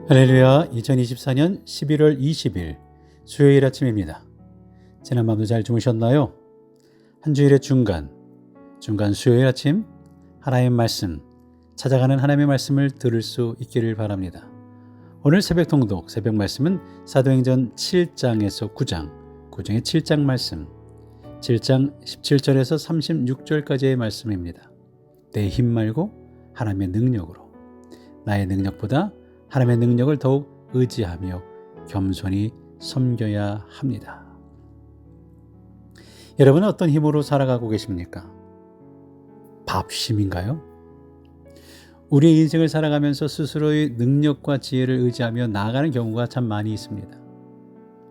할렐루야. 2024년 11월 20일 수요일 아침입니다. 지난 밤도 잘 주무셨나요? 한 주일의 중간 수요일 아침 하나님의 말씀, 찾아가는 하나님의 말씀을 들을 수 있기를 바랍니다. 오늘 새벽 통독, 새벽 말씀은 사도행전 7장에서 9장의 7장 말씀, 7장 17절에서 36절까지의 말씀입니다. 내 힘 말고 하나님의 능력으로, 나의 능력보다 하나님의 능력을 더욱 의지하며 겸손히 섬겨야 합니다. 여러분은 어떤 힘으로 살아가고 계십니까? 밥심인가요? 우리의 인생을 살아가면서 스스로의 능력과 지혜를 의지하며 나아가는 경우가 참 많이 있습니다.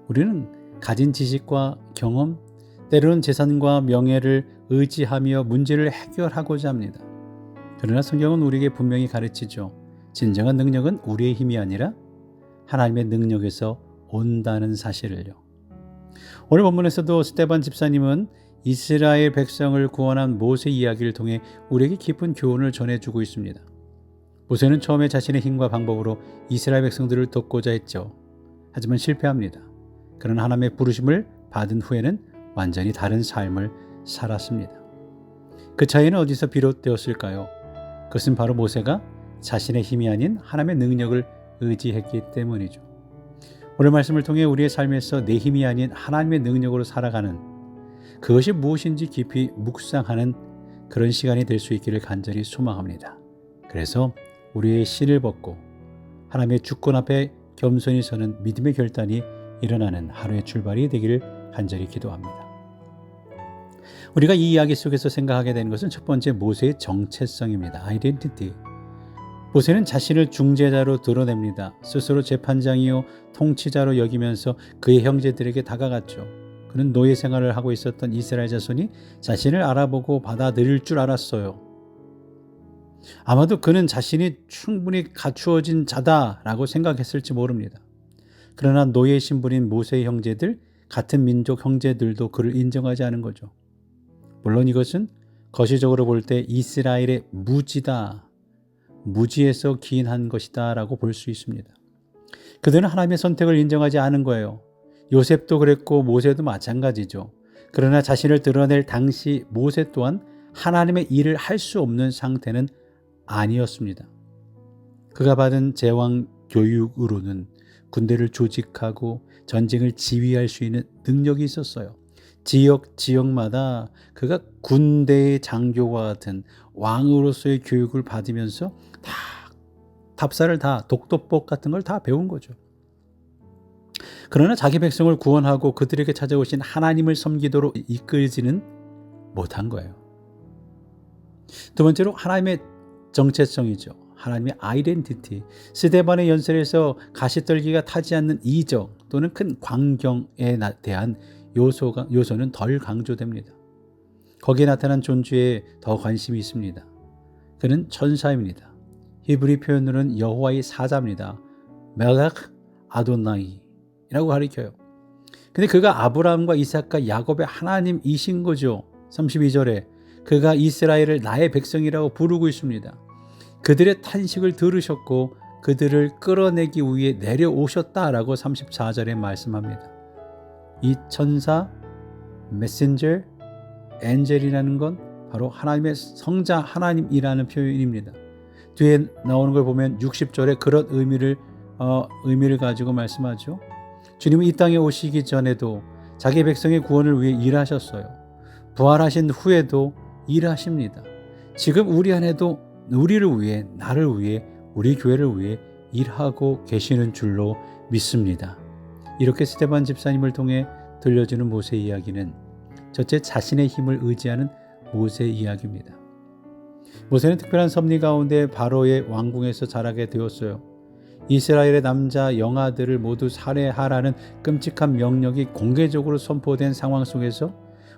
우리는 가진 지식과 경험, 때로는 재산과 명예를 의지하며 문제를 해결하고자 합니다. 그러나 성경은 우리에게 분명히 가르치죠. 진정한 능력은 우리의 힘이 아니라 하나님의 능력에서 온다는 사실을요. 오늘 본문에서도 스데반 집사님은 이스라엘 백성을 구원한 모세 이야기를 통해 우리에게 깊은 교훈을 전해주고 있습니다. 모세는 처음에 자신의 힘과 방법으로 이스라엘 백성들을 돕고자 했죠. 하지만 실패합니다. 그러나 하나님의 부르심을 받은 후에는 완전히 다른 삶을 살았습니다. 그 차이는 어디서 비롯되었을까요? 그것은 바로 모세가 자신의 힘이 아닌 하나님의 능력을 의지했기 때문이죠. 오늘 말씀을 통해 우리의 삶에서 내 힘이 아닌 하나님의 능력으로 살아가는, 그것이 무엇인지 깊이 묵상하는 그런 시간이 될 수 있기를 간절히 소망합니다. 그래서 우리의 신을 벗고 하나님의 주권 앞에 겸손히 서는 믿음의 결단이 일어나는 하루의 출발이 되기를 간절히 기도합니다. 우리가 이 이야기 속에서 생각하게 되는 것은 첫 번째, 모세의 정체성입니다. 아이덴티티. 모세는 자신을 중재자로 드러냅니다. 스스로 재판장이요 통치자로 여기면서 그의 형제들에게 다가갔죠. 그는 노예 생활을 하고 있었던 이스라엘 자손이 자신을 알아보고 받아들일 줄 알았어요. 아마도 그는 자신이 충분히 갖추어진 자다라고 생각했을지 모릅니다. 그러나 노예 신분인 모세의 형제들, 같은 민족 형제들도 그를 인정하지 않은 거죠. 물론 이것은 거시적으로 볼 때 이스라엘의 무지에서 기인한 것이다 라고 볼 수 있습니다. 그들은 하나님의 선택을 인정하지 않은 거예요. 요셉도 그랬고 모세도 마찬가지죠. 그러나 자신을 드러낼 당시 모세 또한 하나님의 일을 할 수 없는 상태는 아니었습니다. 그가 받은 제왕 교육으로는 군대를 조직하고 전쟁을 지휘할 수 있는 능력이 있었어요. 지역마다 그가 군대의 장교와 같은 왕으로서의 교육을 받으면서 답사를 독도법 같은 걸 다 배운 거죠. 그러나 자기 백성을 구원하고 그들에게 찾아오신 하나님을 섬기도록 이끌지는 못한 거예요. 두 번째로 하나님의 정체성이죠. 하나님의 아이덴티티. 스데반의 연설에서 가시떨기가 타지 않는 이적 또는 큰 광경에 대한 요소는 덜 강조됩니다. 거기에 나타난 존재에 더 관심이 있습니다. 그는 천사입니다. 히브리 표현으로는 여호와의 사자입니다. 멜렉 아도나이라고 가리켜요. 근데 그가 아브라함과 이삭과 야곱의 하나님이신 거죠. 32절에 그가 이스라엘을 나의 백성이라고 부르고 있습니다. 그들의 탄식을 들으셨고 그들을 끌어내기 위해 내려오셨다라고 34절에 말씀합니다. 이 천사, 메신저, 엔젤이라는 건 바로 하나님의 성자 하나님이라는 표현입니다. 뒤에 나오는 걸 보면 60절에 그런 의미를 가지고 말씀하죠. 주님은 이 땅에 오시기 전에도 자기 백성의 구원을 위해 일하셨어요. 부활하신 후에도 일하십니다. 지금 우리 안에도 우리를 위해, 나를 위해, 우리 교회를 위해 일하고 계시는 줄로 믿습니다. 이렇게 스데반 집사님을 통해 들려주는 모세 이야기는 첫째, 자신의 힘을 의지하는 모세 이야기입니다. 모세는 특별한 섭리 가운데 바로의 왕궁에서 자라게 되었어요. 이스라엘의 남자 영아들을 모두 살해하라는 끔찍한 명령이 공개적으로 선포된 상황 속에서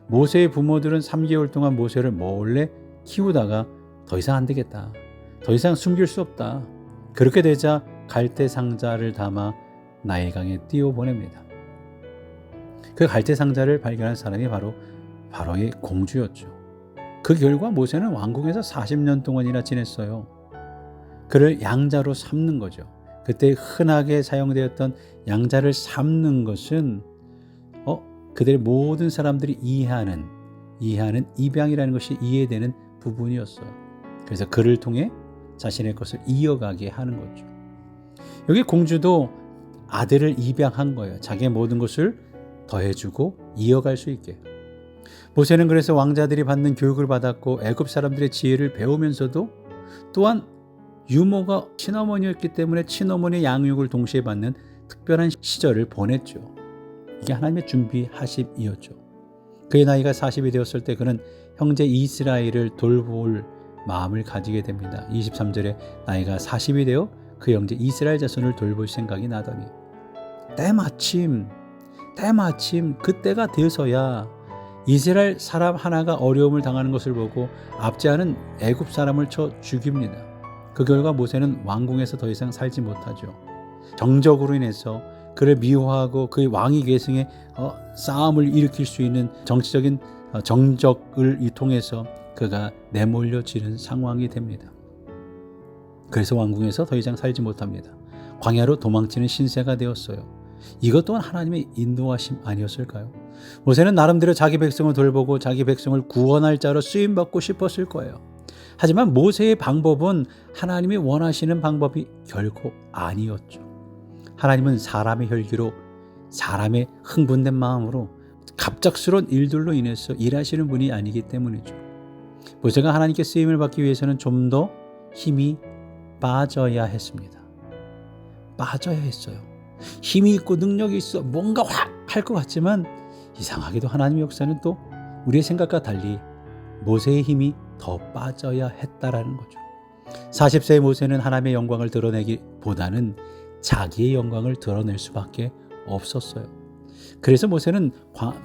모세의 부모들은 3개월 동안 모세를 몰래 키우다가 더 이상 안 되겠다, 더 이상 숨길 수 없다. 그렇게 되자 갈대 상자를 담아 나일강에 띄워보냅니다. 그 갈대 상자를 발견한 사람이 바로 바로의 공주였죠. 그 결과 모세는 왕궁에서 40년 동안이나 지냈어요. 그를 양자로 삼는 거죠. 그때 흔하게 사용되었던 양자를 삼는 것은 그들의 모든 사람들이 이해하는 입양이라는 것이 이해되는 부분이었어요. 그래서 그를 통해 자신의 것을 이어가게 하는 거죠. 여기 공주도 아들을 입양한 거예요. 자기의 모든 것을 더해주고 이어갈 수 있게. 모세는 그래서 왕자들이 받는 교육을 받았고 애굽 사람들의 지혜를 배우면서도 또한 유모가 친어머니였기 때문에 친어머니의 양육을 동시에 받는 특별한 시절을 보냈죠. 이게 하나님의 준비하심이었죠. 그의 나이가 40이 되었을 때 그는 형제 이스라엘을 돌볼 마음을 가지게 됩니다. 23절에 나이가 40이 되어 그 형제 이스라엘 자손을 돌볼 생각이 나더니 때마침 그때가 되어서야 이스라엘 사람 하나가 어려움을 당하는 것을 보고 압제하는 애굽 사람을 쳐 죽입니다. 그 결과 모세는 왕궁에서 더 이상 살지 못하죠. 정적으로 인해서 그를 미워하고 그의 왕위 계승에 싸움을 일으킬 수 있는 정치적인 정적을 통해서 그가 내몰려지는 상황이 됩니다. 그래서 왕궁에서 더 이상 살지 못합니다. 광야로 도망치는 신세가 되었어요. 이것 또한 하나님의 인도하심 아니었을까요? 모세는 나름대로 자기 백성을 돌보고 자기 백성을 구원할 자로 쓰임받고 싶었을 거예요. 하지만 모세의 방법은 하나님이 원하시는 방법이 결코 아니었죠. 하나님은 사람의 혈기로 사람의 흥분된 마음으로 갑작스러운 일들로 인해서 일하시는 분이 아니기 때문이죠. 모세가 하나님께 쓰임을 받기 위해서는 좀 더 힘이 빠져야 했습니다. 빠져야 했어요. 힘이 있고 능력이 있어 뭔가 확 할 것 같지만 이상하게도 하나님의 역사는 또 우리의 생각과 달리 모세의 힘이 더 빠져야 했다라는 거죠. 40세의 모세는 하나님의 영광을 드러내기보다는 자기의 영광을 드러낼 수밖에 없었어요. 그래서 모세는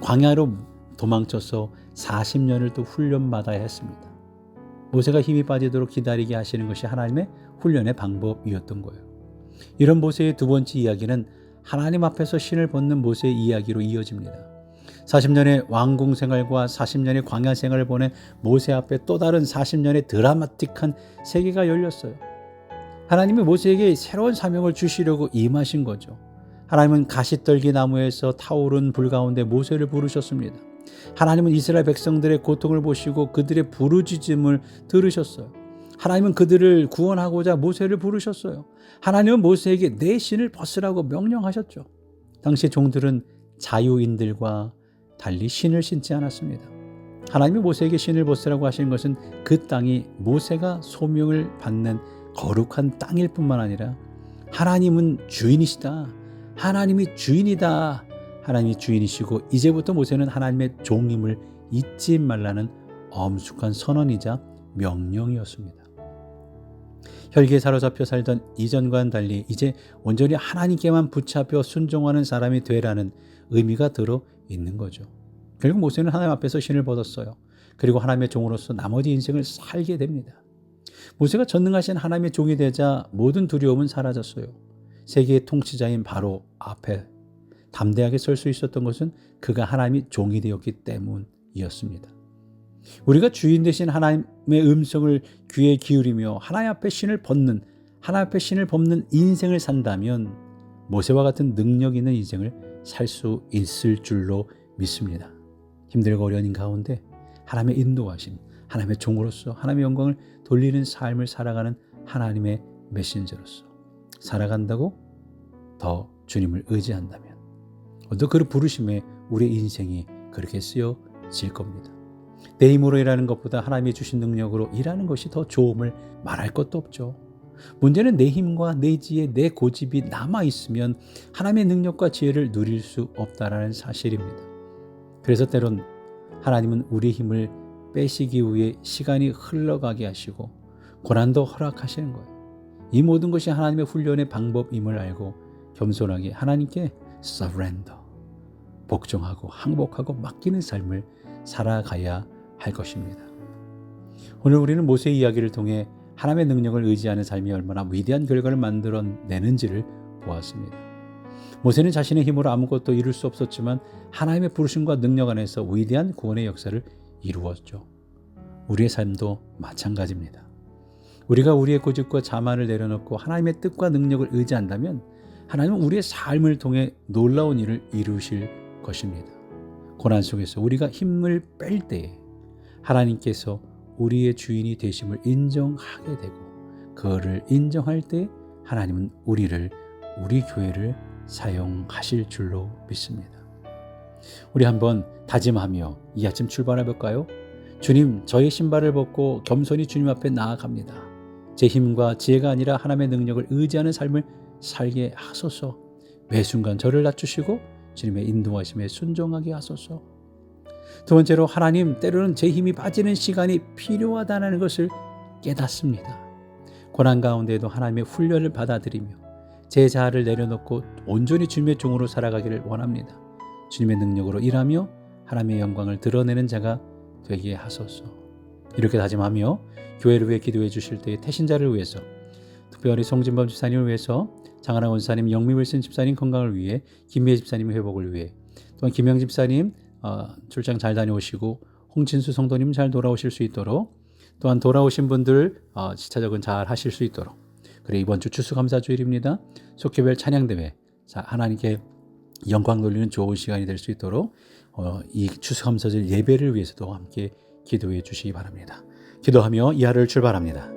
광야로 도망쳐서 40년을 또 훈련받아야 했습니다. 모세가 힘이 빠지도록 기다리게 하시는 것이 하나님의 훈련의 방법이었던 거예요. 이런 모세의 두 번째 이야기는 하나님 앞에서 신을 벗는 모세의 이야기로 이어집니다. 40년의 왕궁 생활과 40년의 광야 생활을 보낸 모세 앞에 또 다른 40년의 드라마틱한 세계가 열렸어요. 하나님이 모세에게 새로운 사명을 주시려고 임하신 거죠. 하나님은 가시떨기 나무에서 타오른 불 가운데 모세를 부르셨습니다. 하나님은 이스라엘 백성들의 고통을 보시고 그들의 부르짖음을 들으셨어요. 하나님은 그들을 구원하고자 모세를 부르셨어요. 하나님은 모세에게 내 신을 벗으라고 명령하셨죠. 당시 종들은 자유인들과 달리 신을 신지 않았습니다. 하나님이 모세에게 신을 벗으라고 하신 것은 그 땅이 모세가 소명을 받는 거룩한 땅일 뿐만 아니라 하나님은 주인이시다. 하나님이 주인이다. 하나님이 주인이시고 이제부터 모세는 하나님의 종임을 잊지 말라는 엄숙한 선언이자 명령이었습니다. 혈기에 사로잡혀 살던 이전과는 달리 이제 온전히 하나님께만 붙잡혀 순종하는 사람이 되라는 의미가 들어 있는 거죠. 결국 모세는 하나님 앞에서 신을 벗었어요. 그리고 하나님의 종으로서 나머지 인생을 살게 됩니다. 모세가 전능하신 하나님의 종이 되자 모든 두려움은 사라졌어요. 세계의 통치자인 바로 앞에 담대하게 설 수 있었던 것은 그가 하나님의 종이 되었기 때문이었습니다. 우리가 주인 되신 하나님의 음성을 귀에 기울이며 하나님 앞에 신을 벗는 인생을 산다면 모세와 같은 능력 있는 인생을 살 수 있을 줄로 믿습니다. 힘들고 어려운 가운데 하나님의 인도하심, 하나님의 종으로서 하나님의 영광을 돌리는 삶을 살아가는 하나님의 메신저로서 살아간다고 더 주님을 의지한다면 또 그 부르심에 우리의 인생이 그렇게 쓰여질 겁니다. 내 힘으로 일하는 것보다 하나님이 주신 능력으로 일하는 것이 더 좋음을 말할 것도 없죠. 문제는 내 힘과 내 지혜, 내 고집이 남아있으면 하나님의 능력과 지혜를 누릴 수 없다라는 사실입니다. 그래서 때론 하나님은 우리의 힘을 빼시기 위해 시간이 흘러가게 하시고 고난도 허락하시는 거예요. 이 모든 것이 하나님의 훈련의 방법임을 알고 겸손하게 하나님께 surrender, 복종하고 항복하고 맡기는 삶을 살아가야 할 것입니다. 오늘 우리는 모세의 이야기를 통해 하나님의 능력을 의지하는 삶이 얼마나 위대한 결과를 만들어내는지를 보았습니다. 모세는 자신의 힘으로 아무것도 이룰 수 없었지만 하나님의 부르심과 능력 안에서 위대한 구원의 역사를 이루었죠. 우리의 삶도 마찬가지입니다. 우리가 우리의 고집과 자만을 내려놓고 하나님의 뜻과 능력을 의지한다면 하나님은 우리의 삶을 통해 놀라운 일을 이루실 것입니다. 고난 속에서 우리가 힘을 뺄 때에 하나님께서 우리의 주인이 되심을 인정하게 되고 그거를 인정할 때 하나님은 우리 교회를 사용하실 줄로 믿습니다. 우리 한번 다짐하며 이 아침 출발해 볼까요? 주님, 저의 신발을 벗고 겸손히 주님 앞에 나아갑니다. 제 힘과 지혜가 아니라 하나님의 능력을 의지하는 삶을 살게 하소서. 매 순간 저를 낮추시고 주님의 인도하심에 순종하게 하소서. 두 번째로, 하나님, 때로는 제 힘이 빠지는 시간이 필요하다는 것을 깨닫습니다. 고난 가운데에도 하나님의 훈련을 받아들이며 제 자아를 내려놓고 온전히 주님의 종으로 살아가기를 원합니다. 주님의 능력으로 일하며 하나님의 영광을 드러내는 자가 되게 하소서. 이렇게 다짐하며 교회를 위해 기도해 주실 때에 태신자를 위해서, 특별히 송진범 집사님을 위해서, 장하나 원사님, 영미wil슨 집사님 건강을 위해, 김미애 집사님 회복을 위해, 또한 김영 집사님 출장 잘 다녀오시고 홍진수 성도님 잘 돌아오실 수 있도록, 또한 돌아오신 분들 시차적은 잘 하실 수 있도록, 그리고 이번 주 추수감사주일입니다. 속교별 찬양대회, 하나님께 영광 돌리는 좋은 시간이 될 수 있도록 이 추수감사절 예배를 위해서도 함께 기도해 주시기 바랍니다. 기도하며 이 하루를 출발합니다.